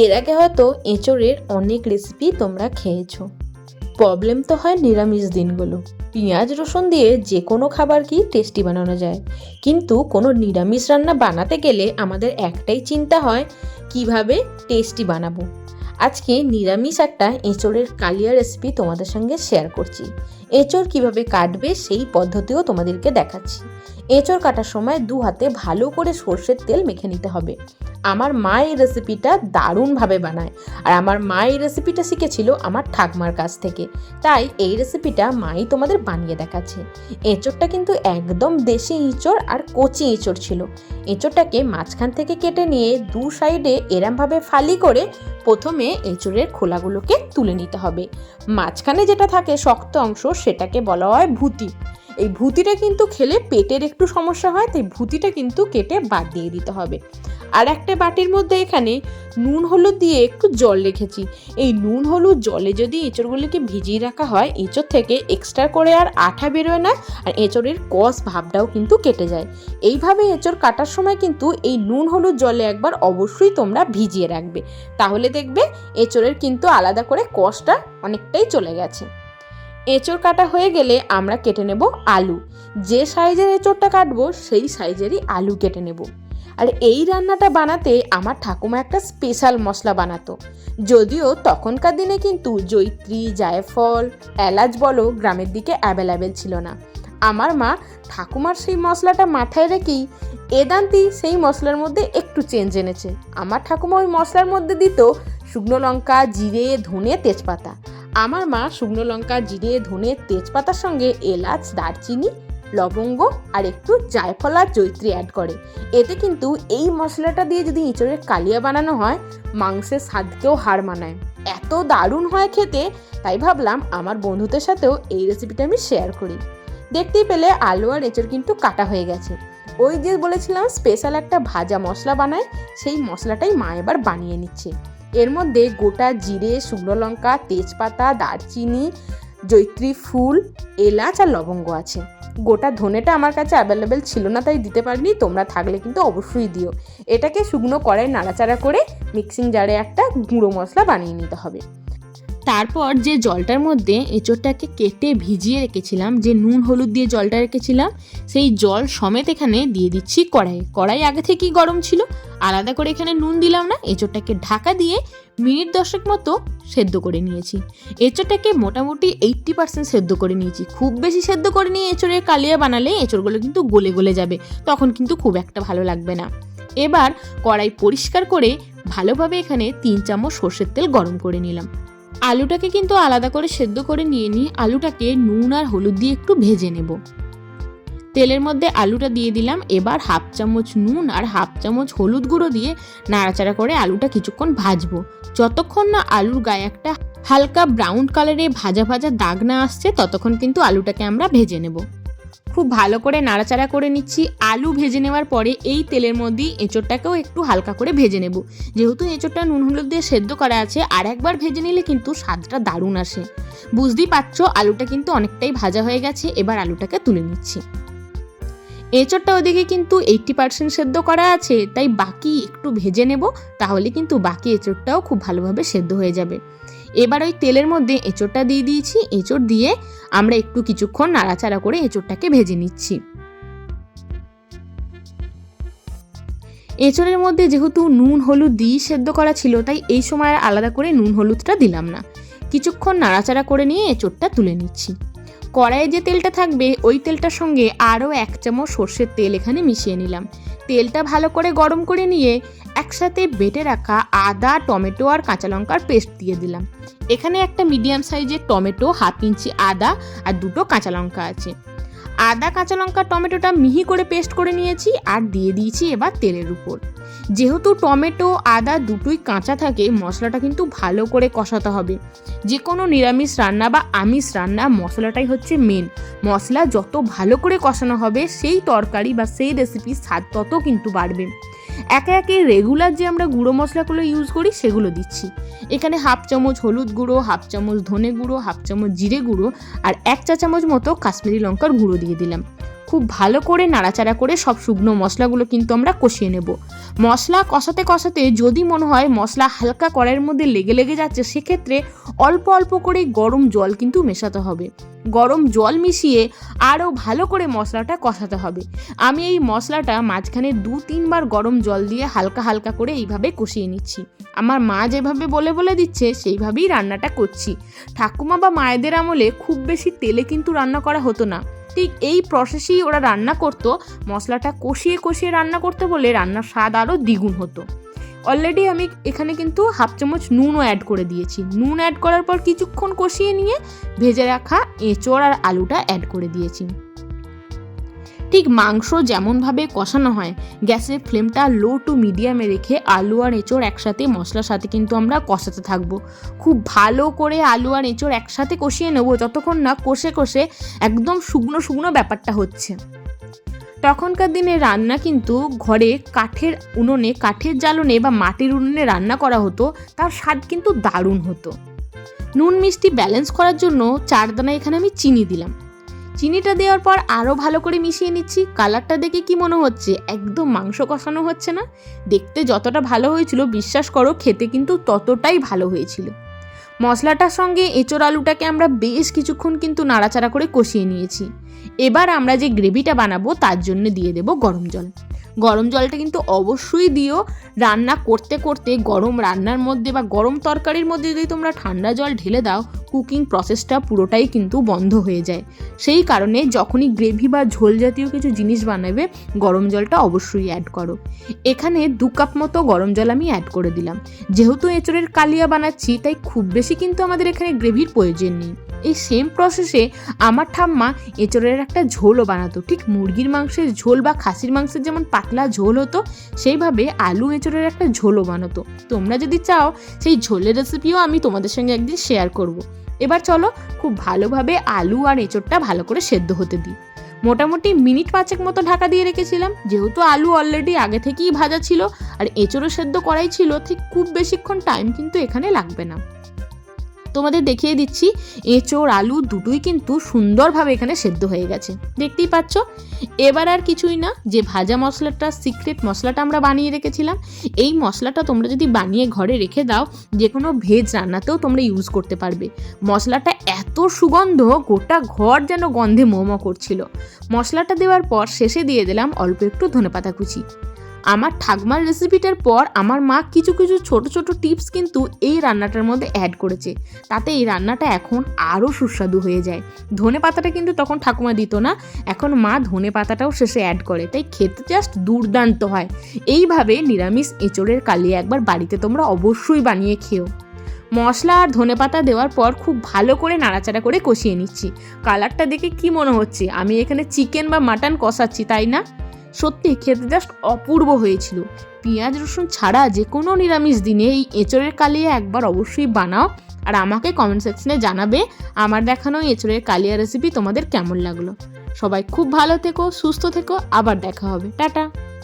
এর আগে হয়তো এঁচোড়ের অনেক রেসিপি তোমরা খেয়েছো। প্রবলেম তো হয় নিরামিষ দিনগুলো। পেঁয়াজ রসুন দিয়ে যে কোনো খাবার কি টেস্টি বানানো যায়, কিন্তু কোনো নিরামিষ রান্না বানাতে গেলে আমাদের একটাই চিন্তা হয় কিভাবে টেস্টি বানাবো। আজকে নিরামিষ একটা এঁচোড়ের কালিয়া রেসিপি তোমাদের সঙ্গে শেয়ার করছি। এঁচোড় কিভাবে কাটবে সেই পদ্ধতিও তোমাদেরকে দেখাচ্ছি। এঁচোড় কাটার সময় দু হাতে ভালো করে সর্ষের তেল মেখে নিতে হবে। আমার মা এই রেসিপিটা দারুণভাবে বানায়, আর আমার মা এই রেসিপিটা শিখেছিল আমার ঠাকমার কাছ থেকে, তাই এই রেসিপিটা মাই তোমাদের বানিয়ে দেখাচ্ছে। এঁচোড়টা কিন্তু একদম দেশি এঁচোড় আর কচি এঁচোড় ছিল। এঁচোড়টাকে মাঝখান থেকে কেটে নিয়ে দু সাইডে এরমভাবে ফালি করে প্রথমে এঁচোড়ের খোলাগুলোকে তুলে নিতে হবে। মাঝখানে যেটা থাকে শক্ত অংশ সেটাকে বলা হয় ভুঁতি। এই ভুঁতিটা কিন্তু খেলে পেটের একটু সমস্যা হয়, তাই ভুঁতিটা কিন্তু কেটে বাদ দিয়ে দিতে হবে। আর একটা বাটির মধ্যে এখানে নুন হলুদ দিয়ে একটু জল রেখেছি। এই নুন হলুদ জলে যদি এঁচোড়গুলোকে ভিজিয়ে রাখা হয়, এঁচোড় থেকে এক্সট্রা করে আর আঠা বেরোয় না, আর এঁচোড়ের কষ ভাবটাও কিন্তু কেটে যায়। এইভাবে এঁচোড় কাটার সময় কিন্তু এই নুন হলুদ জলে একবার অবশ্যই তোমরা ভিজিয়ে রাখবে, তাহলে দেখবে এঁচোড়ের কিন্তু আলাদা করে কষটা অনেকটাই চলে গেছে। এঁচোড় কাটা হয়ে গেলে আমরা কেটে নেব আলু। যে সাইজের এঁচোড়টা কাটবো সেই সাইজেরই আলু কেটে নেব। আর এই রান্নাটা বানাতে আমার ঠাকুমা একটা স্পেশাল মশলা বানাতো। যদিও তখনকার দিনে কিন্তু জয়িত্রী, জায়ফল, এলাচ বলো গ্রামের দিকে অ্যাভেলেবেল ছিল না। আমার মা ঠাকুমার সেই মশলাটা মাথায় রেখেই এদান্তি সেই মশলার মধ্যে একটু চেঞ্জ এনেছে। আমার ঠাকুমা ওই মশলার মধ্যে দিত শুকনো লঙ্কা, জিরে, ধনে, তেজপাতা। আমার মা শুকনো লঙ্কা, জিরে, ধনে, তেজপাতার সঙ্গে এলাচ, দারচিনি, লবঙ্গ আর একটু জায়ফল আর জয়িত্রী অ্যাড করে। এতে কিন্তু এই মশলাটা দিয়ে যদি এঁচোড়ের কালিয়া বানানো হয়, মাংসের স্বাদকেও হার মানায়, এত দারুণ হয় খেতে। তাই ভাবলাম আমার বন্ধুদের সাথেও এই রেসিপিটা আমি শেয়ার করি। দেখতেই পেলে আলু আর এঁচোড় কিন্তু কাটা হয়ে গেছে। ওই যে বলেছিলাম স্পেশাল একটা ভাজা মশলা বানায়, সেই মশলাটাই মা এবার বানিয়ে নিচ্ছে। এর মধ্যে গোটা জিরে, শুকনো লঙ্কা, তেজপাতা, দারচিনি, জয়িত্রী ফুল, এলাচ আর লবঙ্গ আছে। গোটা ধনেটা আমার কাছে অ্যাভেলেবেল ছিল না, তাই দিতে পারিনি। তোমরা থাকলে কিন্তু অবশ্যই দিও। এটাকে শুকনো কড়াই নাড়াচাড়া করে মিক্সিং জারে একটা গুঁড়ো মশলা বানিয়ে নিতে হবে। তারপর যে জলটার মধ্যে এঁচোড়টাকে কেটে ভিজিয়ে রেখেছিলাম, যে নুন হলুদ দিয়ে জলটা রেখেছিলাম, সেই জল সমেত এখানে দিয়ে দিচ্ছি কড়াই আগে থেকেই গরম ছিল, আলাদা করে এখানে নুন দিলাম না। এঁচোড়টাকে ঢাকা দিয়ে মিনিট 10 মতো সেদ্ধ করে নিয়েছি। এঁচোড়টাকে মোটামুটি 80% সেদ্ধ করে নিয়েছি। খুব বেশি সেদ্ধ করে নিয়ে এঁচোড়ের কালিয়া বানালে এঁচোড়গুলো কিন্তু গলে গলে যাবে, তখন কিন্তু খুব একটা ভালো লাগবে না। এবার কড়াই পরিষ্কার করে ভালোভাবে এখানে 3 চামচ সর্ষের তেল গরম করে নিলাম। আলুটাকে কিন্তু আলাদা করে সেদ্ধ করে নিয়ে নিই। আলুটাকে নুন আর হলুদ দিয়ে একটু ভেজে নেব। তেলের মধ্যে আলুটা দিয়ে দিলাম। এবার 1/2 চামচ নুন আর 1/2 চামচ হলুদ গুঁড়ো দিয়ে নাড়াচাড়া করে আলুটা কিছুক্ষণ ভাজবো। যতক্ষণ না আলুর গায়ে একটা হালকা ব্রাউন কালারে ভাজা ভাজা দাগ না আসছে, ততক্ষণ কিন্তু আলুটাকে আমরা ভেজে নেব। খুব ভালো করে নাড়াচাড়া করে নিচ্ছি। আলু ভেজে নেওয়ার পরে এই তেলের মধ্যেই এঁচোড়টাকেও একটু হালকা করে ভেজে নেব। যেহেতু এঁচোড়টা নুন হলুদ দিয়ে সেদ্ধ করা আছে, আর একবার ভেজে নিলে কিন্তু স্বাদটা দারুণ আসে। বুঝতেই পারছো আলুটা কিন্তু অনেকটাই ভাজা হয়ে গেছে। এবার আলুটাকে তুলে নিচ্ছি। এঁচোড়টা ওদিকে কিন্তু 80% সেদ্ধ করা আছে, তাই বাকি একটু ভেজে নেব, তাহলে কিন্তু বাকি এঁচোড়টাও খুব ভালোভাবে সেদ্ধ হয়ে যাবে। এবার ওই তেলের মধ্যে এঁচোড়টা দিয়ে দিয়েছি। এঁচোড় দিয়ে আমরা একটু কিছুক্ষণ নাড়াচাড়া করে এঁচোড়টাকে ভেজে নিচ্ছি। এঁচোড়ের মধ্যে যেহেতু নুন হলুদ দিয়ে সেদ্ধ করা ছিল, তাই এই সময় আর আলাদা করে নুন হলুদটা দিলাম না। কিছুক্ষণ নাড়াচাড়া করে নিয়ে এঁচোড়টা তুলে নিচ্ছি। কড়াইয়ে যে তেলটা থাকবে ওই তেলটার সঙ্গে আরও 1 চামচ সর্ষের তেল এখানে মিশিয়ে নিলাম। তেলটা ভালো করে গরম করে নিয়ে একসাথে বেটে রাখা আদা, টমেটো আর কাঁচা লঙ্কার পেস্ট দিয়ে দিলাম। এখানে একটা মিডিয়াম সাইজের টমেটো, 1/2 ইঞ্চি আদা আর 2টো কাঁচা লঙ্কা আছে। আদা, কাঁচা লঙ্কা, টমেটোটা মিহি করে পেস্ট করে নিয়েছি আর দিয়ে দিয়েছি এবার তেলের উপর। যেহেতু টমেটো, আদা দুটোই কাঁচা থাকে, মশলাটা কিন্তু ভালো করে কষাতে হবে। যে কোনো নিরামিষ রান্না বা আমিষ রান্না মশলাটাই হচ্ছে মেন। মশলা যত ভালো করে কষানো হবে, সেই তরকারি বা সেই রেসিপির স্বাদ তত কিন্তু বাড়বে। একে একে রেগুলার যে আমরা গুঁড়ো মশলাগুলো ইউজ করি সেগুলো দিচ্ছি। এখানে 1/2 চামচ হলুদ গুঁড়ো, 1/2 চামচ ধনে গুঁড়ো, 1/2 চামচ জিরে গুঁড়ো আর 1 চা চামচ মতো কাশ্মীরি লঙ্কার গুঁড়ো দিয়ে দিলাম। খুব ভালো করে নাড়াচাড়া করে সব শুকনো মশলাগুলো কিন্তু আমরা কষিয়ে নেব। মশলা কষাতে কষাতে যদি মনে হয় মশলা হালকা কড়াইয়ের মধ্যে লেগে লেগে যাচ্ছে, সেক্ষেত্রে অল্প অল্প করে গরম জল কিন্তু মেশাতে হবে। গরম জল মিশিয়ে আরও ভালো করে মশলাটা কষাতে হবে। আমি এই মশলাটা মাঝখানে 2-3 বার গরম জল দিয়ে হালকা হালকা করে এইভাবে কষিয়ে নিচ্ছি। আমার মা যেভাবে বলে বলে দিচ্ছে সেইভাবেই রান্নাটা করছি। ঠাকুমা বা মায়েদের আমলে খুব বেশি তেলে কিন্তু রান্না করা হতো না, ঠিক এই প্রসেসেই ওরা রান্না করতো। মশলাটা কষিয়ে কষিয়ে রান্না করতে বলে রান্নার স্বাদ আরও দ্বিগুণ হতো। অলরেডি আমি এখানে কিন্তু 1/2 চামচ নুনও অ্যাড করে দিয়েছি। নুন অ্যাড করার পর কিছুক্ষণ কষিয়ে নিয়ে ভেজে রাখা এঁচোড় আর আলুটা অ্যাড করে দিয়েছি। ঠিক মাংস যেমনভাবে কষানো হয়, গ্যাসের ফ্লেমটা লো টু মিডিয়ামে রেখে আলু আর এঁচোড় একসাথে মশলার সাথে কিন্তু আমরা কষাতে থাকবো। খুব ভালো করে আলু আর এঁচোড় একসাথে কষিয়ে নেবো, যতক্ষণ না কষে কষে একদম শুকনো শুকনো ব্যাপারটা হচ্ছে। তখনকার দিনে রান্না কিন্তু ঘরে কাঠের উনুনে, কাঠের জ্বালনে বা মাটির উনুনে রান্না করা হতো, তার স্বাদ কিন্তু দারুণ হতো। নুন মিষ্টি ব্যালেন্স করার জন্য 4 দানা এখানে আমি চিনি দিলাম। চিনিটা দেওয়ার পর আরও ভালো করে মিশিয়ে নিচ্ছি। কালারটা দেখে কি মনে হচ্ছে? একদম মাংস কষানো হচ্ছে না? দেখতে যতটা ভালো হয়েছিল, বিশ্বাস করো খেতে কিন্তু ততটাই ভালো হয়েছিল। মশলাটার সঙ্গে এঁচোড় আলুটাকে আমরা বেশ কিছুক্ষণ কিন্তু নাড়াচাড়া করে কষিয়ে নিয়েছি। এবার আমরা যে গ্রেভিটা বানাবো তার জন্য দিয়ে দেব গরম জল। গরম জলটা কিন্তু অবশ্যই দিও। রান্না করতে করতে গরম রান্নার মধ্যে বা গরম তরকারির মধ্যে যদি তোমরা ঠান্ডা জল ঢেলে দাও, কুকিং প্রসেসটা পুরোটাই কিন্তু বন্ধ হয়ে যায়। সেই কারণে যখনই গ্রেভি বা ঝোল জাতীয় কিছু জিনিস বানাবে, গরম জলটা অবশ্যই অ্যাড করো। এখানে 2 কাপ মতো গরম জল আমি অ্যাড করে দিলাম। যেহেতু এঁচোড়ের কালিয়া বানাচ্ছি, তাই খুব বেশি কিন্তু আমাদের এখানে গ্রেভির প্রয়োজন নেই। এই সেম প্রসেসে আমার ঠাম্মা এঁচোড়ের একটা ঝোলও বানাতো। ঠিক মুরগির মাংসের ঝোল বা খাসির মাংসের যেমন পাতলা ঝোল হতো, সেইভাবে আলু এঁচোড়ের একটা ঝোলও বানাতো। তোমরা যদি চাও সেই ঝোলের রেসিপিও আমি তোমাদের সঙ্গে একদিন শেয়ার করব। এবার চলো খুব ভালোভাবে আলু আর এঁচোড়টা ভালো করে সেদ্ধ হতে দিই। মোটামুটি মিনিট 5 মতো ঢাকা দিয়ে রেখেছিলাম। যেহেতু আলু অলরেডি আগে থেকেই ভাজা ছিল আর এঁচোড়ও সেদ্ধ করাই ছিল, ঠিক খুব বেশিক্ষণ টাইম কিন্তু এখানে লাগবে না। তোমাদের দেখিয়ে দিচ্ছি, এঁচোড় আলু দুটোই কিন্তু সুন্দরভাবে এখানে সেদ্ধ হয়ে গেছে, দেখতেই পাচ্ছ। এবার আর কিছুই না, যে ভাজা মশলাটা, সিক্রেট মশলাটা আমরা বানিয়ে রেখেছিলাম, এই মশলাটা তোমরা যদি বানিয়ে ঘরে রেখে দাও, যে কোনো ভেজ রান্নাতেও তোমরা ইউজ করতে পারবে। মশলাটা এত সুগন্ধ, গোটা ঘর যেন গন্ধে মোমো করছিল। মশলাটা দেওয়ার পর শেষে দিয়ে দিলাম অল্প একটু ধনেপাতা কুচি। আমার ঠাকুমার রেসিপিটার পর আমার মা কিছু কিছু ছোট ছোট টিপস কিন্তু এই রান্নাটার মধ্যে অ্যাড করেছে, তাতে এই রান্নাটা এখন আরও সুস্বাদু হয়ে যায়। ধনে পাতাটা কিন্তু তখন ঠাকুমা দিত না, এখন মা ধনে পাতাটাও শেষে অ্যাড করে, তাই খেতে জাস্ট দুর্দান্ত হয়। এইভাবে নিরামিষ এঁচোড়ের কালিয়া একবার বাড়িতে তোমরা অবশ্যই বানিয়ে খেও। মশলা আর ধনেপাতা দেওয়ার পর খুব ভালো করে নাড়াচাড়া করে কষিয়ে নিচ্ছি। কালারটা দেখে কি মনে হচ্ছে আমি এখানে চিকেন বা মাটন কষাচ্ছি, তাই না? সত্যি খেতে জাস্ট অপূর্ব হয়েছিল। পেঁয়াজ রসুন ছাড়া যে কোনো নিরামিষ দিনে এই এঁচোড়ের কালিয়া একবার অবশ্যই বানাও, আর আমাকে কমেন্ট সেকশনে জানাবে আমার দেখানো এঁচোড়ের কালিয়া রেসিপি তোমাদের কেমন লাগলো। সবাই খুব ভালো থেকো, সুস্থ থেকো, আবার দেখা হবে, টাটা।